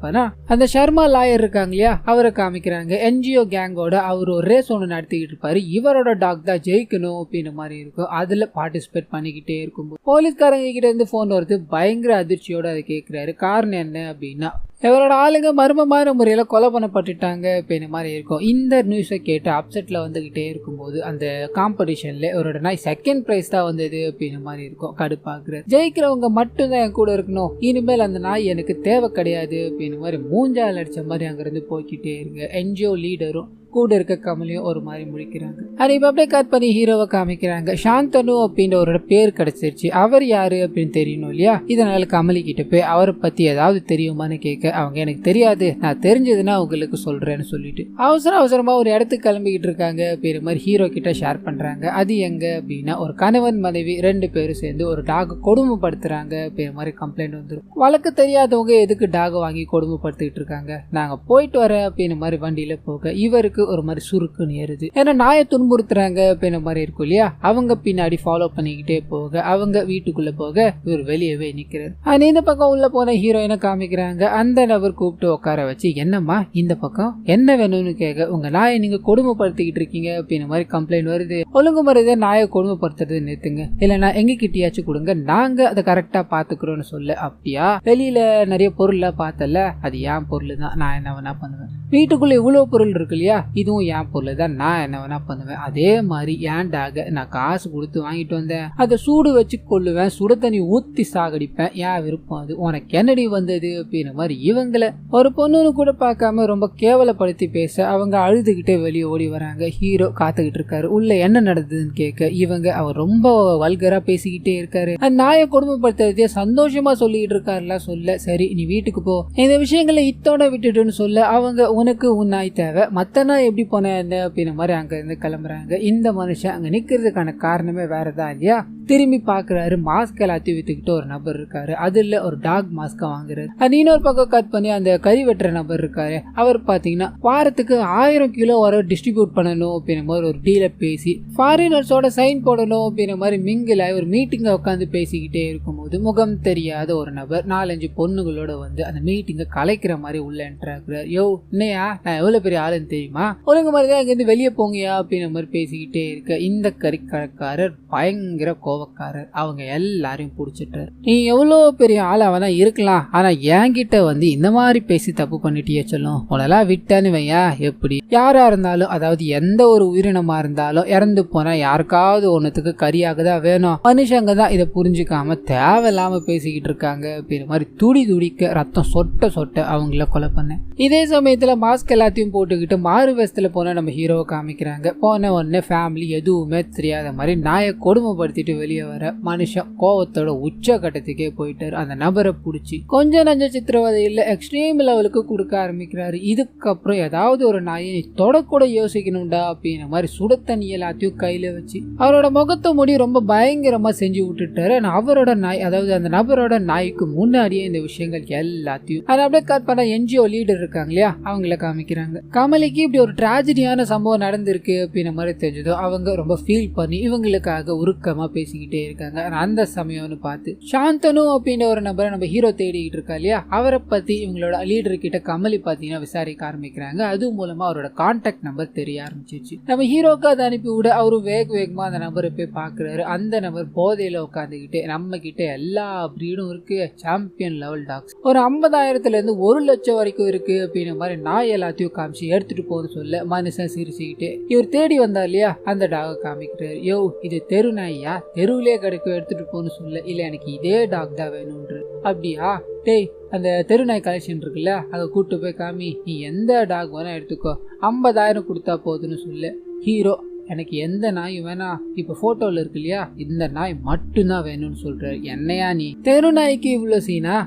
அந்த சர்மா லாயர் இருக்காங்க இல்லையா, அவரை காமிக்கிறாங்க. என்ஜிஓ கேங்கோட அவர் ஒரு ரேஸ் ஒன்று நடத்திக்கிட்டு இருப்பாரு. இவரோட டாக் தான் ஜெயிக்கணும் அப்படின்ற மாதிரி இருக்கும். அதுல பார்ட்டிசிபேட் பண்ணிக்கிட்டே இருக்கும்போது போலீஸ்காரங்க கிட்ட இருந்து போன் வருது. பயங்கர அதிர்ச்சியோட அதை கேட்கிறாரு. காரணம் என்ன அப்படின்னா, இவரோட ஆளுங்க மர்மமான முறையில் கொலை பண்ணப்பட்டுட்டாங்க அப்படின்ற மாதிரி இருக்கும். இந்த நியூஸை கேட்டு அப்செட்ல வந்துகிட்டே இருக்கும்போது அந்த காம்படிஷன்ல இவரோட நாய் செகண்ட் பிரைஸ் தான் வந்தது அப்படின்ற மாதிரி இருக்கும். கடுப்பாக்குறாரு. ஜெயிக்கிறவங்க மட்டும்தான் என் கூட இருக்கணும், இனிமேல் அந்த நாய் எனக்கு தேவை கிடையாது அப்படின்ற மாதிரி மூஞ்சால் அடிச்ச மாதிரி அங்கிருந்து போய்கிட்டே இருங்க. என்ஜிஓ லீடரும் கூட இருக்க கமலையும் ஒரு மாதிரி முடிக்கிறாங்க. இப்ப அப்படியே கட் பண்ணி ஹீரோவை காமிக்கிறாங்க. சாந்தனு அப்படின்ற ஒரு பேர் கிடைச்சிருச்சு. அவர் யாரு அப்படின்னு தெரியணும் இல்லையா, இதனால கமலி கிட்ட போய் அவரை பத்தி ஏதாவது தெரியுமான்னு கேட்க அவங்க எனக்கு தெரியாது, நான் தெரிஞ்சதுன்னா உங்களுக்கு சொல்றேன்னு சொல்லிட்டு அவசரமா ஒரு இடத்துக்கு கிளம்பிக்கிட்டு இருக்காங்க அப்படின்ற மாதிரி ஹீரோ கிட்ட ஷேர் பண்றாங்க. அது எங்க அப்படின்னா, ஒரு கணவன் மனைவி 2 பேரும் சேர்ந்து ஒரு டாக் கொடுமைப்படுத்துறாங்க அப்படின்ற மாதிரி கம்ப்ளைண்ட் வந்துடும். வழக்கு தெரியாதவங்க எதுக்கு டாக் வாங்கி கொடுமைப்படுத்திட்டு இருக்காங்க, நாங்க போயிட்டு வர அப்படின்ற மாதிரி வண்டியில போக இவருக்கு ஒரு மாதிரி சுருக்குன்னு ஏறுது. ஏன்னா நாயை துன்புறுத்துறாங்க அப்படின்ற மாதிரி இருக்கும் இல்லையா, அவங்க பின்னாடி ஃபாலோ பண்ணிக்கிட்டே போக அவங்க வீட்டுக்குள்ள போக இவர் வெளியவே நிக்கிறாரு. இந்த பக்கம் உள்ள போன ஹீரோயினை காமிக்கிறாங்க. அந்த நபர் கூப்பிட்டு உட்கார வச்சு, என்னம்மா இந்த பக்கம் என்ன வேணும்னு கேட்க, உங்க நாயை நீங்க கொடுமைப்படுத்திக்கிட்டு இருக்கீங்க அப்படின்ற மாதிரி கம்ப்ளைண்ட் வருது. ஒழுங்குமுறையை நாயை கொடுமைப்படுத்துறது நிறுத்துங்க, இல்லைன்னா எங்க கிட்டியாச்சும் கொடுங்க, நாங்க அதை கரெக்டா பாத்துக்கிறோம்னு சொல்ல. அப்படியா, வெளியில நிறைய பொருள் பார்த்தல, அது ஏன் பொருள் தான், நான் என்ன வேணா பண்ணுவேன். வீட்டுக்குள்ள இவ்வளவு பொருள் இருக்கு இல்லையா, இதுவும் என் பொருள் தான், நான் என்ன வேணா பண்ணுவேன். அதே மாதிரி ஏன் டாக நான் காசு கொடுத்து வாங்கிட்டு வந்தேன், அதை சூடு வச்சு கொள்ளுவேன், சுட தண்ணி ஊத்தி சாகடிப்பேன், ஏன் விருப்பம் அது, உனக்கு என்னடி வந்தது அப்படின்ற மாதிரி இவங்களை ஒரு பொண்ணுன்னு கூட பார்க்காம ரொம்ப கேவலப்படுத்தி பேச அவங்க அழுதுகிட்டே வெளியே ஓடி வராங்க. ஹீரோ காத்துக்கிட்டு இருக்காரு. உள்ள என்ன நடந்ததுன்னு கேட்க இவங்க அவர் ரொம்ப வல்கரா பேசிக்கிட்டே இருக்காரு. அந்த நாயை கொடுமைப்படுத்துறதே சந்தோஷமா சொல்லிட்டு இருக்காருல சொல்ல, சரி நீ வீட்டுக்கு போ, இந்த விஷயங்களை இத்தோட விட்டுட்டுன்னு சொல்ல அவங்க உனக்கு உன் நாய் தேவை, மத்த நாய் எப்படி போன அப்படின்ற மாதிரி அங்க இருந்து கிளம்புறாங்க. இந்த மனுஷன் அங்க நிக்கிறதுக்கான காரணமே வேறதான் இல்லையா. திரும்பி பாக்குறாரு, மாஸ்க் எல்லாத்தையும் வித்துக்கிட்டு ஒரு நபர் இருக்காரு. அதுல ஒரு டாக் மாஸ்க வாங்குறாரு. இன்னொரு பக்கம் கட் பண்ணி அந்த கறி வெட்டுற நபர் இருக்காரு. அவர் பாத்தீங்கன்னா வாரத்துக்கு 1000 கிலோ வர டிஸ்ட்ரிபியூட் பண்ணணும் அப்படின்ற மாதிரி ஒரு டீல பேசி ஃபாரினர்ஸோட சைன் போடணும் அப்படின்ற மாதிரி மிங்கில ஒரு மீட்டிங்க உட்காந்து பேசிக்கிட்டே இருக்கும்போது முகம் தெரியாத ஒரு நபர் 4-5 பொண்ணுகளோட வந்து அந்த மீட்டிங்க கலைக்கிற மாதிரி உள்ள என்டர் ஆகுறாரு. யோ என்னையா, நான் எவ்வளவு பெரிய ஆளுன்னு தெரியுமா, ஒழுங்கு மாதிரிதான் இங்கிருந்து வெளியே போங்கயா அப்படின்ற மாதிரி பேசிக்கிட்டே இருக்க இந்த கறிக்கடைக்காரர் பயங்கர கோவக்காரர். அவங்க எல்லாரையும் பிடிச்சிட்டாரு. நீ எவ்வளவு பெரிய ஆளாவனா இருக்கலாம், ஆனா என்கிட்ட வந்து இந்த மாதிரி பேசி தப்பு பண்ணிட்டியே சொல்லும், உனெல்லாம் விட்டான்னு வையா எப்படி, யாரா இருந்தாலும் அதாவது எந்த ஒரு உயிரினமா இருந்தாலும் இறந்து போனா யாருக்காவது ஒன்னுத்துக்கு கறியாக தான் வேணும், மனுஷங்க தான் இதை புரிஞ்சுக்காம தேவையில்லாம பேசிக்கிட்டு இருக்காங்க அப்படின்ற மாதிரி துடிக்க ரத்தம் சொட்ட அவங்கள கொலை பண்ண. இதே சமயத்துல மாஸ்க் எல்லாத்தையும் போட்டுக்கிட்டு மாறு வேஷத்துல போன நம்ம ஹீரோவை காமிக்கிறாங்க. போன உடனே ஃபேமிலி எதுவுமே தெரியாத மாதிரி நாயை கொடுமைப்படுத்திட்டு வெளியே வர மனுஷன் கோவத்தோட உச்ச கட்டத்துக்கே போயிட்டாரு. அந்த நபரை பிடிச்சி கொஞ்சம் நஞ்ச சித்திரவதை இல்ல எக்ஸ்ட்ரீம் லெவலுக்கு கொடுக்க ஆரம்பிக்கிறாரு. இதுக்கப்புறம் ஏதாவது ஒரு நாயை நீ தொடக்கூட யோசிக்கணும்டா அப்படின்ற மாதிரி சுட தண்ணி எல்லாத்தையும் கையில வச்சு அவரோட முகத்தை முடி ரொம்ப பயங்கரமா செஞ்சு விட்டுட்டாரு. அவரோட நாய் அதாவது அந்த நபரோட நாய்க்கு முன்னாடியே இந்த விஷயங்கள் எல்லாத்தையும் அதை அப்படியே கட் பண்ண என்ஜிஓ லீடர் இருக்காங்க இல்லையா, அவங்கள காமிக்கிறாங்க. கமலிக்கு இப்படி ஒரு டிராஜடியான சம்பவம் நடந்திருக்கு அப்படின்ற மாதிரி தெரிஞ்சதோ அவங்க ரொம்ப ஃபீல் பண்ணி இவங்களுக்காக உருக்கமா பேசிக்கிட்டே இருக்காங்க. அந்த சமயம்னு பார்த்து சாந்தனு அப்படின்ற ஒரு நபரை நம்ம ஹீரோ தேடிக்கிட்டு இருக்கா இல்லையா, அவரை பத்தி இவங்களோட லீடர் கிட்ட கமலி பாத்தீங்கன்னா விசாரிக்க ஆரம்பிக்கிறாங்க. அது மூலமா அவரோட கான்டாக்ட் நம்பர் தெரிய ஆரம்பிச்சிச்சு. நம்ம ஹீரோக்கு அதை அனுப்பி விட அவரு வேகமா அந்த நபரை போய் பாக்குறாரு. அந்த நபர் போதையில உட்காந்துக்கிட்டு நம்ம கிட்ட எல்லா பிரீடும் இருக்கு, சாம்பியன் லெவல் டாக்ஸ் ஒரு 50,000 இருந்து 1 லட்சம் வரைக்கும் இருக்கு அப்படின்ற மாதிரி நாய் எல்லாத்தையும் காமிச்சு எடுத்துட்டு போன்னு சொல்ல மனுஷன் சிரிச்சுக்கிட்டு இவர் தேடி வந்தா இல்லையா அந்த டாக காமிக்கிறாரு. யோ இது தெரு நாயா, தெருவிலே கிடைக்கும் எடுத்துட்டு போன்னு சொல்ல, இல்ல எனக்கு இதே டாக் தான் வேணும்ன்ற. அப்படியா, டேய் அந்த தெருநாய் கலெக்ஷன் இருக்குல்ல அதை கூட்டு போய் காமி, நீ எந்த டாக் வேணா எடுத்துக்கோ, 50,000 கொடுத்தா போதுன்னு சொல்ல. ஹீரோ எனக்கு எந்த நாயும் வேணாம், இப்ப போட்டோல இருக்கு இல்லையா இந்த நாய் மட்டும்தான் வேணும்னு சொல்றாரு. என்னையா நீ தெரு நாய்க்கு இவ்வளவு சீனா,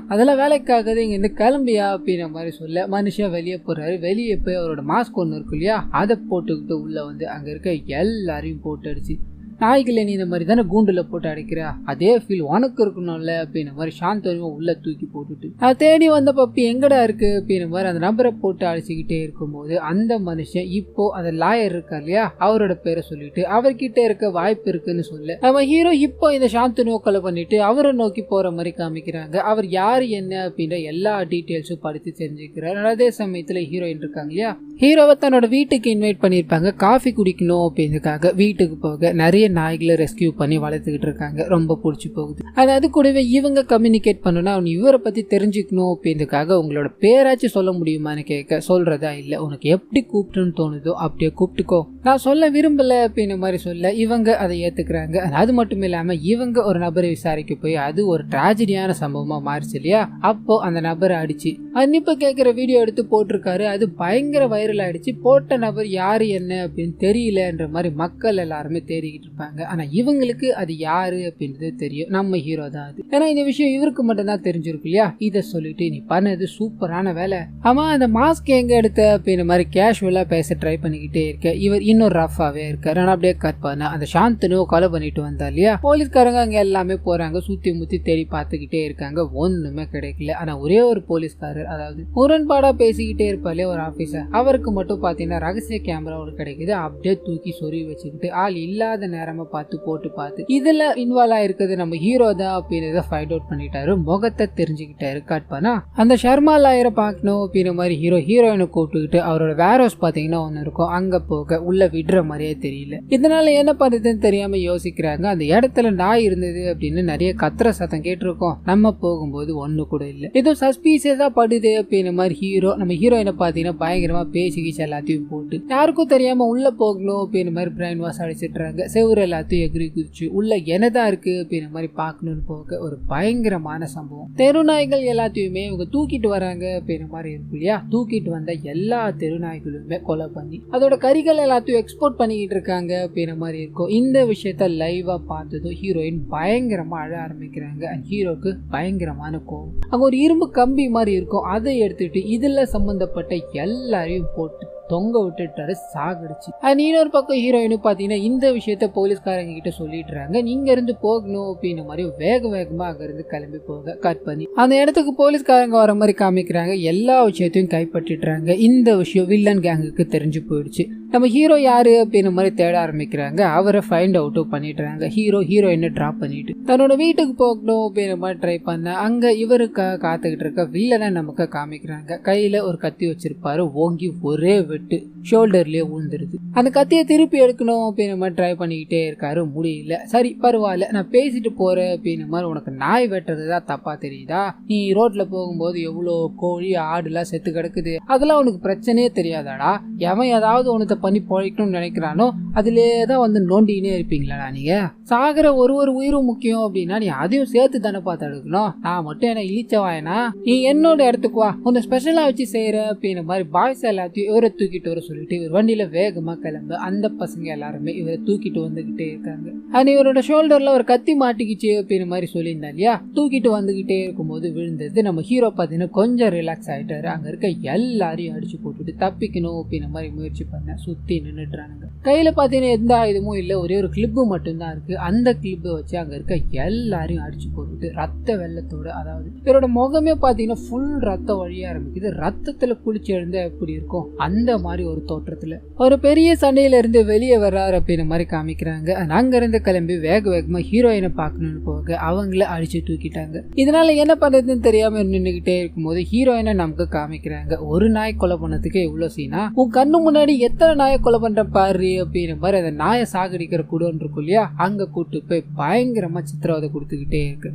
அதெல்லாம் வேலைக்காகவே இங்க இருந்து கிளம்பியா அப்படின்ற மாதிரி சொல்ல மனுஷன் வெளியே போறாரு. வெளியே போய் அவரோட மாஸ்க் ஒண்ணு இருக்கு இல்லையா அதை போட்டுக்கிட்டு உள்ள வந்து அங்க இருக்க எல்லாரையும் போட்டு அடிச்சு நாய்களை நீ இந்த மாதிரி தானே கூண்டுல போட்டு அடைக்கிற, அதே ஃபீல் உனக்கு இருக்கணும்ல அப்படின்ற மாதிரி சாந்தனுவை உள்ள தூக்கி போட்டுட்டு நான் தேடி வந்த பப்பி எங்கடா இருக்கு அப்படின்ற மாதிரி அந்த நபரை போட்டு அடிச்சுக்கிட்டே இருக்கும்போது அந்த மனுஷன் இப்போ அந்த லாயர் இருக்கா இல்லையா அவரோட பேரை சொல்லிட்டு அவர்கிட்ட இருக்க வாய்ப்பு இருக்குன்னு சொல்ல நம்ம ஹீரோ இப்போ இந்த சாந்தனுவை கொலை பண்ணிட்டு அவரை நோக்கி போற மாதிரி காமிக்கிறாங்க. அவர் யாரு என்ன அப்படின்ற எல்லா டீட்டெயில்ஸும் படித்து தெரிஞ்சுக்கிறார். அதே சமயத்துல ஹீரோயின் இருக்காங்க இல்லையா, ஹீரோவை தன்னோட வீட்டுக்கு இன்வைட் பண்ணிருப்பாங்க காஃபி குடிக்கணும் அப்படின்றதுக்காக. வீட்டுக்கு போக நிறைய நாய்களை ரெஸ்கியூ பண்ணி வளர்த்துக்கிட்டு இருக்காங்க. ரொம்ப பிடிச்சி போகுது. அது கூடவே இவங்க கம்யூனிகேட் பண்ணணும்னா அவன் இவரை பத்தி தெரிஞ்சுக்கணும் அப்படின்றதுக்காக உங்களோட பேராச்சும் சொல்ல முடியுமான்னு கேட்க சொல்றதா இல்ல, உனக்கு எப்படி கூப்பிட்டுன்னு தோணுதோ அப்படியே கூப்பிட்டுக்கோ, நான் சொல்ல விரும்பல அப்படின்ற மாதிரி சொல்ல இவங்க அதை ஏத்துக்கிறாங்க. அது மட்டும் இல்லாம இவங்க ஒரு நபரை விசாரிக்க போய் அது ஒரு டிராஜடியான சம்பவமா மாறிச்சு இல்லையா, அப்போ அந்த நபரை அடிச்சு அன்னிப்ப கேட்கிற வீடியோ எடுத்து போட்டிருக்காரு. அது பயங்கர வைரல் ஆயிடுச்சு. போட்ட நபர் யாரு என்ன அப்படின்னு தெரியலன்ற மாதிரி மக்கள் எல்லாருமே தேடிக்கிட்டு இருப்பாங்க. ஆனா இவங்களுக்கு அது யாரு அப்படின்றது தெரியும், நம்ம ஹீரோ தான் அது. ஏன்னா இந்த விஷயம் இவருக்கு மட்டும் தான் தெரிஞ்சிருக்கு இல்லையா. இதை சொல்லிட்டு நீ பண்ணது சூப்பரான வேலை, ஆமா அந்த மாஸ்க் எங்க எடுத்த அப்படின்ற மாதிரி கேஷுவலா பேச ட்ரை பண்ணிக்கிட்டே இருக்க இவர் இன்னும் ரஃபாவே இருக்காரு. நான் அப்படியே கட் பண்ண அந்த சாந்தனு கொலை பண்ணிட்டு வந்தா இல்லையா, போலீஸ்காரங்க அங்க எல்லாமே போறாங்க, சுத்தி முத்தி தேடி பார்த்துக்கிட்டே இருக்காங்க, ஒண்ணுமே கிடைக்கல. ஆனா ஒரே ஒரு போலீஸ்காரர், அதாவது முரண்பாடா பேசிக்கிட்டே இருப்பாரு ஒரு ஆபீசர், அவருக்கு மட்டும் பாத்தீங்கன்னா ரகசிய கேமரா ஒரு கிடைக்குது. அப்படியே தூக்கி சொறி வச்சுக்கிட்டு ஆள் இல்லாத நேரமா பார்த்து இதுல இன்வால்வ் ஆயிருக்கிறது நம்ம ஹீரோ தான் அப்படின்னு ஃபைண்ட் அவுட் பண்ணிட்டாரு. முகத்தை தெரிஞ்சுக்கிட்டாரு. கட் பண்ணா அந்த ஷர்மா லாயரை பார்க்கணும் அப்படின்ற மாதிரி ஹீரோயினை கூப்பிட்டுக்கிட்டு அவரோட வேர் ஹவுஸ் பாத்தீங்கன்னா ஒண்ணு இருக்கும், அங்க போக உள்ள விடுற மாதிரியே தெரியல. இதனால என்ன பண்றதுன்னு தெரியாம யோசிக்கிறாங்க. அந்த இடத்துல நாய் இருந்தது அப்படின்னு நிறைய கத்துற சத்தம் கேட்டிருக்கோம், நம்ம போகும்போது ஒண்ணு கூட இல்ல, ஏதோ சஸ்பீசியஸா படுது அப்படின்ற மாதிரி நம்ம ஹீரோயினை பாத்தீங்கன்னா பயங்கரமா பேசிக்கிச்சு எல்லாத்தையும் போட்டு யாருக்கும் தெரியாம உள்ள போகணும் அப்படின்ற மாதிரி பிரைன் வாஷ் அடிச்சிடுறாங்க. செவ்வறு எல்லாத்தையும் எகிரி குதிச்சு உள்ள என்னதான் இருக்கு அப்படின்ற மாதிரி பாக்கணும்னு போக ஒரு பயங்கரமான சம்பவம். தெருநாய்கள் எல்லாத்தையுமே இவங்க தூக்கிட்டு வராங்க அப்படின்ற மாதிரி இருக்கு இல்லையா. தூக்கிட்டு வந்த எல்லா தெருநாய்களுமே கொலை பண்ணி அதோட கறிகள் எல்லாத்தையும் எக்ஸ்போர்ட் பண்ணிக்கிட்டு இருக்காங்க அப்படின்ற மாதிரி இருக்கும். இந்த விஷயத்த லைவா பார்த்ததும் ஹீரோயின் பயங்கரமா அழ ஆரம்பிக்கிறாங்க. ஹீரோக்கு பயங்கரமான கோவம். அங்க ஒரு இரும்பு கம்பி மாதிரி இருக்கும், அதை எடுத்துட்டு இதுல சம்பந்தப்பட்ட எல்லாரையும் போட்டு தொங்க விட்டுட்டாரு, சாகடிச்சு. இன்னொரு பக்கம் ஹீரோயினும் பாத்தீங்கன்னா இந்த விஷயத்த போலீஸ்காரங்க கிட்ட சொல்லிடுறாங்க, நீங்க இருந்து போகணும் அப்படின்ற மாதிரி வேகமா அங்க இருந்து கிளம்பி போக கட் பண்ணி அந்த இடத்துக்கு போலீஸ்காரங்க வர மாதிரி காமிக்கிறாங்க. எல்லா விஷயத்தையும் கைப்பற்றிடுறாங்க. இந்த விஷயம் வில்லன் கேங்குக்கு தெரிஞ்சு போயிடுச்சு. நம்ம ஹீரோ யாரு அப்படின்ற மாதிரி தேட ஆரம்பிக்கிறாங்க. அவரை ஃபைண்ட் அவுட்டும் பண்ணிடுறாங்க. ஹீரோயினை டிராப் பண்ணிட்டு தன்னோட வீட்டுக்கு போகணும் அப்படின்ற மாதிரி ட்ரை பண்ண அங்க இவருக்கு காத்துக்கிட்டு இருக்க வில்லனை நமக்கு காமிக்கிறாங்க. கையில ஒரு கத்தி வச்சிருப்பாரு, ஓங்கி ஒரே வெட்டு ஷோல்டர்லயே விழுந்துருது. அந்த கத்தியை திருப்பி எடுக்கணும் அப்படின்ற மாதிரி ட்ரை பண்ணிக்கிட்டே இருக்காரு, முடியல. சரி பரவாயில்ல, நான் பேசிட்டு போறேன் அப்படின்ற மாதிரி, உனக்கு நாய் வெட்டுறதுதான் தப்பா தெரியுதா, நீ ரோட்ல போகும்போது எவ்வளோ கோழி ஆடுலாம் செத்து கிடக்குது, அதெல்லாம் உனக்கு பிரச்சனையே தெரியாதாடா, எவன் ஏதாவது உனக்கு பண்ணி பொழைக்கணும்னு நினைக்கிறானோ அதுலேதான் வந்து நோண்டினே இருப்பீங்களா நீங்க, சாகிற ஒரு உயிரும் முக்கியம் அப்படின்னா நீ அதையும் சேர்த்து தானே பார்த்து எடுக்கணும், நான் மட்டும் என்ன இழிச்சவாயனா, நீ என்னோட இடத்துக்கு வா, உன்னை ஸ்பெஷலா வச்சு செய்யற அப்படின்ற மாதிரி பாய்ஸ் எல்லாத்தையும் இவரை தூக்கிட்டு வர சொல்லிட்டு இவர் வண்டியில வேகமா கிளம்பு. அந்த பசங்க எல்லாருமே இவரை தூக்கிட்டு வந்துகிட்டே இருக்காங்க. அது இவரோட ஷோல்டர்ல ஒரு கத்தி மாட்டிக்கிச்சு அப்படின்ற மாதிரி சொல்லியிருந்தா இல்லையா, தூக்கிட்டு வந்துகிட்டே இருக்கும்போது விழுந்தது. நம்ம ஹீரோ பாத்தீங்கன்னா கொஞ்சம் ரிலாக்ஸ் ஆயிட்டாரு. அங்க இருக்க எல்லாரையும் அடிச்சு போட்டுட்டு தப்பிக்கணும் அப்படின்ற மாதிரி முயற்சி பண்ண சுத்தி நின்றுடுறானுங்க. கையில பாத்தீங்கன்னா எந்த ஆயுதமும் இல்ல, ஒரே ஒரு கிளிப்பு மட்டும்தான் இருக்கு. அந்த கிளிப்பை வச்சு அங்க இருக்க எல்லாரையும் அடிச்சு போட்டுட்டு ரத்த வெள்ளத்தோட, அதாவது இவரோட முகமே பாத்தீங்கன்னா ஃபுல் ரத்த வழியா ஆரம்பிக்குது. ரத்தத்துல குளிச்சு எழுந்த எப்படி இருக்கும் அந்த மாதிரி ஒரு தோற்றத்துல ஒரு பெரிய சண்டையில இருந்து வெளியே வர்றாரு அப்படின்ற மாதிரி காமிக்கிறாங்க. அங்க இருந்து கிளம்பி வேகமா ஹீரோயினை பார்க்கணும்னு போக அவங்கள அடிச்சு தூக்கிட்டாங்க. இதனால என்ன பண்றதுன்னு தெரியாம நின்றுகிட்டே இருக்கும்போது ஹீரோயினை நமக்கு காமிக்கிறாங்க. ஒரு நாய் கொலை பண்ணதுக்கு இவ்வளவு சீனா, உன் கண்ணு முன்னாடி எத்தனை நாயை கொலை பண்ற பாரு அப்படின்ற மாதிரி அந்த நாயை சாகடிக்கிற கூடம் இருக்கும் இல்லையா, அங்க கூட்டு போய் பயங்கரமா சித்திரவதை கொடுத்துக்கிட்டே இருக்கு.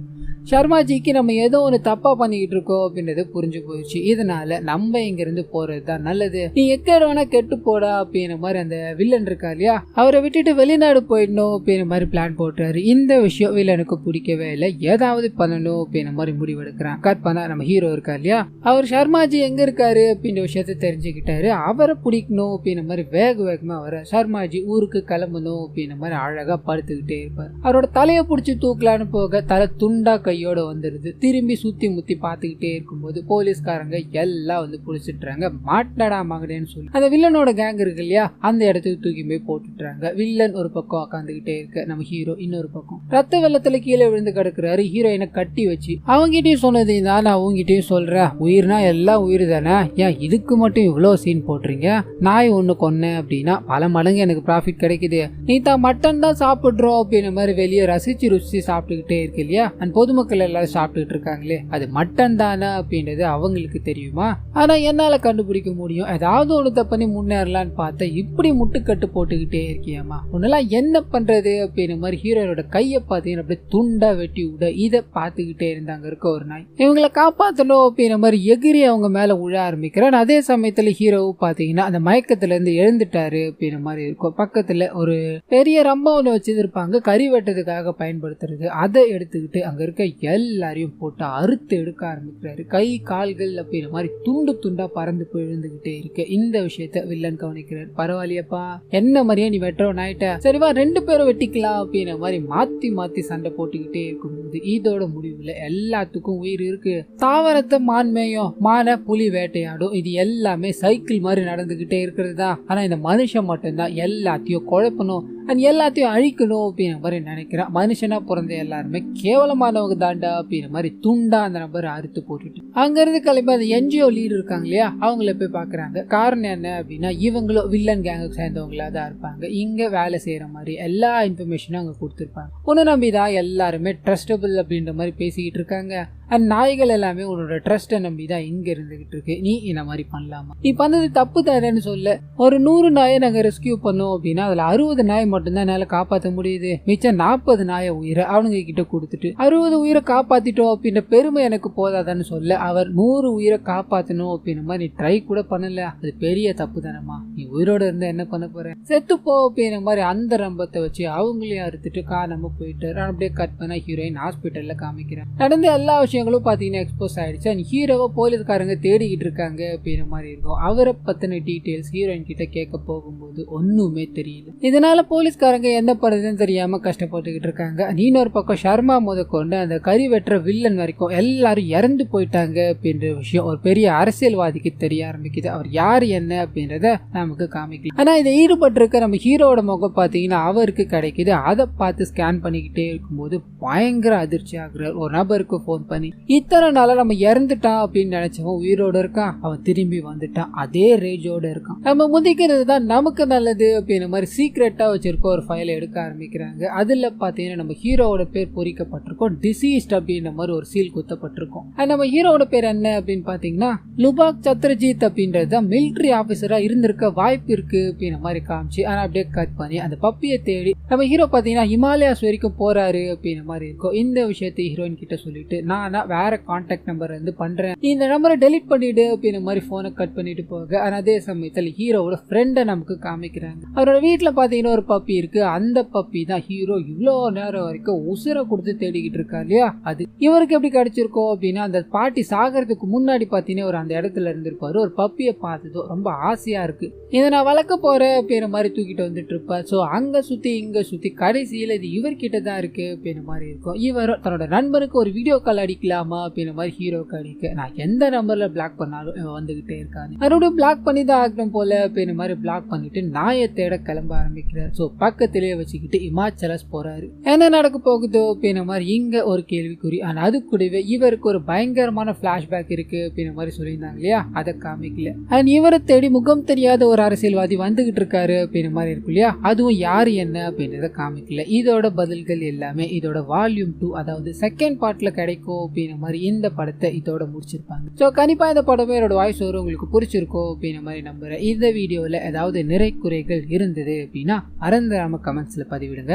சர்மாஜிக்கு நம்ம ஏதோ ஒன்று தப்பா பண்ணிக்கிட்டு இருக்கோம் அப்படின்றது புரிஞ்சு போயிடுச்சு. இதனால நம்ம இங்க இருந்து போறது தான் நல்லது, நீ எக்கேடு வேணா கெட்டு போடா அப்படின்ற மாதிரி அந்த வில்லன் இருக்கா இல்லையா, அவரை விட்டுட்டு வெளிநாடு போயிடணும் அப்படின்ற மாதிரி பிளான் போட்டாரு. இந்த விஷயம் வில்லனுக்கு பிடிக்கவே இல்லை, ஏதாவது பண்ணணும் அப்படின்ற மாதிரி முடிவெடுக்கிறான். கட் பண்ணா நம்ம ஹீரோ இருக்கா இல்லையா, அவர் சர்மாஜி எங்க இருக்காரு அப்படின்ற விஷயத்த தெரிஞ்சுக்கிட்டாரு. அவரை பிடிக்கணும் அப்படின்ற மாதிரி வேகமா வர சர்மாஜி ஊருக்கு கிளம்பணும் அப்படின்ற மாதிரி அழகா படுத்துக்கிட்டே இருப்பார். அவரோட தலையை பிடிச்சி தூக்கலான்னு போக தலை துண்டா கையோட வந்துடுது. திரும்பி சுத்தி முத்தி பார்த்துக்கிட்டே இருக்கும்போது போலீஸ்காரங்க எல்லாம் வந்து புடிச்சிட்டுறாங்க. மாட்டடா மகனேன்னு சொல்லி அந்த வில்லனோட கேங் இருக்கு இல்லையா, அந்த இடத்துக்கு தூக்கி போய் போட்டுட்டுறாங்க. வில்லன் ஒரு பக்கம் உட்காந்துக்கிட்டே இருக்க, நம்ம ஹீரோ இன்னொரு பக்கம் ரத்த வெள்ளத்துல கீழே விழுந்து கிடக்குறாரு. ஹீரோயினை கட்டி வச்சு அவங்ககிட்டயும் சொன்னது தான் நான் அவங்ககிட்டயும் சொல்றேன், உயிர்னா எல்லாம் உயிர் தானே, ஏன் இதுக்கு மட்டும் இவ்வளோ சீன் போடுறீங்க, நாய் ஒண்ணு கொன்னேன் அப்படின்னா பல மடங்கு எனக்கு ப்ராஃபிட் கிடைக்குது, நீ தான் மட்டன் தான் சாப்பிடுறோம் அப்படின்ற மாதிரி வெளியே ரசிச்சு ருசிச்சு சாப்பிட்டுக்கிட்டே இருக்கு இல்லையா. அந்த பொதுமக்கள் எல்லாரும் சாப்பிட்டுக்கிட்டு இருக்காங்களே, அது மட்டன் தானே அப்படின்றது அவங்களுக்கு தெரியுமா? ஆனா என்னால கண்டுபிடிக்க முடியும். ஏதாவது ஒன்று பண்ணி முன்னேறலான்னு பார்த்தா இப்படி முட்டுக்கட்டு போட்டுக்கிட்டே இருக்கியாமா, உன்னெல்லாம் என்ன பண்றது அப்படின்ற மாதிரி ஹீரோயோட கையை பார்த்தீங்கன்னா அப்படியே துண்டா வெட்டி விட இதை பார்த்துக்கிட்டே இருந்தாங்க இருக்க ஒரு நாய். இவங்களை காப்பாற்றணும் அப்படின்ற மாதிரி எகிரி அவங்க மேல உழ ஆரம்பிக்கிறான். அதே சமயத்துல ஹீரோவும் பார்த்தீங்கன்னா அந்த மயக்கத்துல இருந்து எழுந்துட்டாரு அப்படின்ற மாதிரி இருக்கும். பக்கத்துல ஒரு பெரிய ரம்பம் ஒன்று வச்சிருப்பாங்க கறி வெட்டதுக்காக பயன்படுத்துறது. அதை எடுத்துக்கிட்டு அங்க இருக்க எல்லாரையும் போட்டு அறுத்து எடுக்க ஆரம்பிக்கிறாரு. கை கால்கள் அப்படின்ற மாதிரி துண்டு துண்டா பறந்து போய் விழுந்துகிட்டே இருக்கு. இந்த விஷயத்த வில்லன் கவனிக்கிறார். பரவாயில்லையப்பா, என்ன மாதிரியே நீ வெட்டுறோம் நாயிட்ட, சரிவா 2 பேரும் வெட்டிக்கலாம் அப்படின்ற மாதிரி மாத்தி மாத்தி சண்டை போட்டுக்கிட்டே இருக்கும்போது இதோட முடிவுல எல்லாத்துக்கும் உயிர் இருக்கு. தாவரத்தை மான்மேயும், மான புலி வேட்டையாடும், இது எல்லாமே சைக்கிள் மாதிரி நடந்துகிட்டே இருக்கிறது தான். ஆனா இந்த மனுஷன் மட்டும்தான் எல்லாத்தையும் குழப்பணும், எல்லாத்தையும் அழிக்கணும் அப்படின்ற மாதிரி நினைக்கிறான். மனுஷனா பிறந்த எல்லாருமே கேவலமானவங்க தாண்டா அப்படின்ற மாதிரி துண்டா அந்த நபர் அறுத்து போட்டுட்டு அங்க இருந்து கிளம்பி அந்த என்ஜிஓ லீடர் இருக்காங்க இல்லையா, அவங்கள போய் பாக்குறாங்க. காரணம் என்ன அப்படின்னா இவங்களும் வில்லன் கேங்குக்கு சேர்ந்தவங்களா தான் இருப்பாங்க. இங்க வேலை செய்யற மாதிரி எல்லா இன்ஃபர்மேஷனும் அங்க கொடுத்துருப்பாங்க. உன்னை நம்பிதான் எல்லாருமே ட்ரஸ்டபிள் அப்படின்ற மாதிரி பேசிக்கிட்டு இருக்காங்க. அண்ட் நாய்கள் எல்லாமே உன்னோட ட்ரஸ்ட்டை நம்பி தான் இங்க இருந்துகிட்டு இருக்கு, நீ இந்த மாதிரி பண்ணலாமா, நீ பண்ணது தப்பு தானேன்னு சொல்ல. ஒரு 100 நாயை நாங்க ரெஸ்கியூ பண்ணோம் அப்படின்னா அதுல 60 நாய் மட்டும்தான் என்னால காப்பாற்ற முடியுது, மிச்சம் 40 நாயை உயிரை அவனுங்க கிட்ட கொடுத்துட்டு 60 உயிரை காப்பாத்திட்டோம் அப்படின்ற பெருமை எனக்கு போதாதான்னு சொல்ல. அவர் 100 உயிரை காப்பாற்றணும் அப்படின்ற மாதிரி நீ ட்ரை கூட பண்ணல, அது பெரிய தப்பு தானேமா, நீ உயிரோட இருந்தா என்ன பண்ண போற, செத்து போ அப்படின்ற மாதிரி அந்த ரம்பத்தை வச்சு அவங்களையும் அறுத்துட்டு காணாம போயிட்டு அப்படியே கட் பண்ண ஹீரோயின் ஹாஸ்பிட்டல்ல காமிக்கிறேன். நடந்த எல்லா விஷயம் பாத்தீங்கன்னா எக்ஸ்போஸ் ஆயிடுச்சு. ஹீரோவை போலீஸ்காரங்க தேடிக்கிட்டு இருக்காங்க அப்படின்ற மாதிரி இருக்கும். அவரை பத்தின டீடைல்ஸ் ஹீரோயின் கிட்ட கேட்க போகும்போது ஒண்ணுமே தெரியல. இதனால போலீஸ்காரங்க என்ன பண்றதுன்னு தெரியாம கஷ்டப்பட்டுக்கிட்டு இருக்காங்க. இன்னொரு பக்கம் ஷர்மா முதற்கொண்டு அந்த கறி வெட்டுற வில்லன் வரைக்கும் எல்லாரும் இறந்து போயிட்டாங்க அப்படின்ற விஷயம் ஒரு பெரிய அரசியல்வாதிக்கு தெரிய ஆரம்பிக்குது. அவர் யாரு என்ன அப்படின்றத நமக்கு காமிக்கல. ஆனா இதை ஈடுபட்டு இருக்க நம்ம ஹீரோட முகம் பாத்தீங்கன்னா அவருக்கு கிடைக்குது. அதை பார்த்து ஸ்கேன் பண்ணிக்கிட்டே இருக்கும்போது பயங்கர அதிர்ச்சி ஆகுறாரு. ஒரு நபருக்கு போன் பண்ணி இத்தனை நாளா நம்ம இறந்துட்டான் அப்படின்னு நினைச்சவன் உயிரோட இருக்கான், அவன் திரும்பி வந்துட்டான், அதே ரேஜோட இருக்கான், நம்ம முந்திக்கிறது தான் நமக்கு நல்லது அப்படின்ற மாதிரி சீக்ரெட்டா வச்சிருக்க ஒரு ஃபைலை எடுக்க ஆரம்பிக்கிறாங்க. அதுல பாத்தீங்கன்னா நம்ம ஹீரோவோட பேர் பொறிக்கப்பட்டிருக்கும், டிசீஸ்ட் அப்படின்ற மாதிரி ஒரு சீல் குத்தப்பட்டிருக்கும். நம்ம ஹீரோவோட பேர் என்ன அப்படின்னு பாத்தீங்கன்னா லுபாக் சத்ரஜித் அப்படின்றது மிலிட்டரி ஆபீசரா இருந்திருக்க வாய்ப்பு இருக்கு அப்படின்ற மாதிரி காமிச்சு ஆனா அப்படியே கட் பண்ணி அந்த பப்பியை தேடி நம்ம ஹீரோ பாத்தீங்கன்னா ஹிமாலயாஸ் வரைக்கும் போறாரு அப்படின்ற மாதிரி இருக்கும். இந்த விஷயத்தை ஹீரோயின் கிட்ட சொல்லிட்டு நான் வேற கான்டாக்ட் நம்பர் வந்து பண்றேன், இந்த நம்பரை டெலிட் பண்ணிடு அப்படின்ற மாதிரி போனை கட் பண்ணிட்டு போக. ஆனா அதே சமயத்தில் ஹீரோவோட ஃப்ரெண்டை நமக்கு காமிக்கிறாங்க. அவரோட வீட்டுல பாத்தீங்கன்னா ஒரு பப்பி இருக்கு. அந்த பப்பி தான் ஹீரோ இவ்வளவு நேரம் வரைக்கும் உசுரை கொடுத்து தேடிக்கிட்டு இருக்கா இல்லையா, அது இவருக்கு எப்படி கிடைச்சிருக்கோம் அப்படின்னா அந்த பாட்டி சாகிறதுக்கு முன்னாடி பாத்தீங்கன்னா ஒரு அந்த இடத்துல இருந்திருப்பாரு. ஒரு பப்பியை பார்த்ததோ ரொம்ப ஆசையா இருக்கு, இதை நான் வளர்க்க போறேன் அப்படின்ற மாதிரி தூக்கிட்டு வந்துட்டு இருப்பார். சோ அங்க சுத்தி இங்க சுத்தி கடைசியில இது இவர்கிட்ட தான் இருக்கு அப்படின்ற மாதிரி இருக்கும். இவர் தன்னோட நண்பருக்கு ஒரு வீடியோ கால் அடிக்கலாமா அப்படின்ற மாதிரி ஹீரோக்கு அடிக்க நான் எந்த நம்பர்ல பிளாக் பண்ணாலும் இவன் வந்துகிட்டே இருக்காங்க, மறுபடியும் பிளாக் பண்ணி தான் ஆகணும் போல அப்படின்ற மாதிரி பிளாக் பண்ணிட்டு நாயை தேட கிளம்ப ஆரம்பிக்கிறார். சோ பக்கத்திலேயே வச்சுக்கிட்டு இமாச்சலஸ் போறாரு. என்ன நடக்க போகுதோ அப்படின்ற மாதிரி இங்க ஒரு கேள்விக்குறி. ஆனா அது கூடவே இவருக்கு ஒரு பயங்கரமான பிளாஷ்பேக் இருக்கு அப்படின்ற மாதிரி சொல்லியிருந்தாங்க இல்லையா, அதை காமிக்கல. அண்ட் இவரை தேடி முகம் தெரியாத ஒரு அரசியல்வாதி வந்துகிட்டு இருக்காரு அப்படின்ற மாதிரி இருக்கு இல்லையா, அதுவும் யாரு என்ன அப்படின்றத காமிக்கல. இதோட பதில்கள் எல்லாமே இதோட வால்யூம் 2 அதாவது செகண்ட் பார்ட்ல கிடைக்கும் அப்படின்ற மாதிரி இந்த படத்தை இதோட முடிச்சிருப்பாங்க. ஸோ கண்டிப்பா இந்த படமே என்னோட வாய்ஸ் ஓவர் உங்களுக்கு பிடிச்சிருக்கோ அப்படின்ற மாதிரி நம்புறேன். இந்த வீடியோவில் ஏதாவது நிறை குறைகள் இருந்தது அப்படின்னா மறந்துடாம கமெண்ட்ஸ்ல பதிவிடுங்க.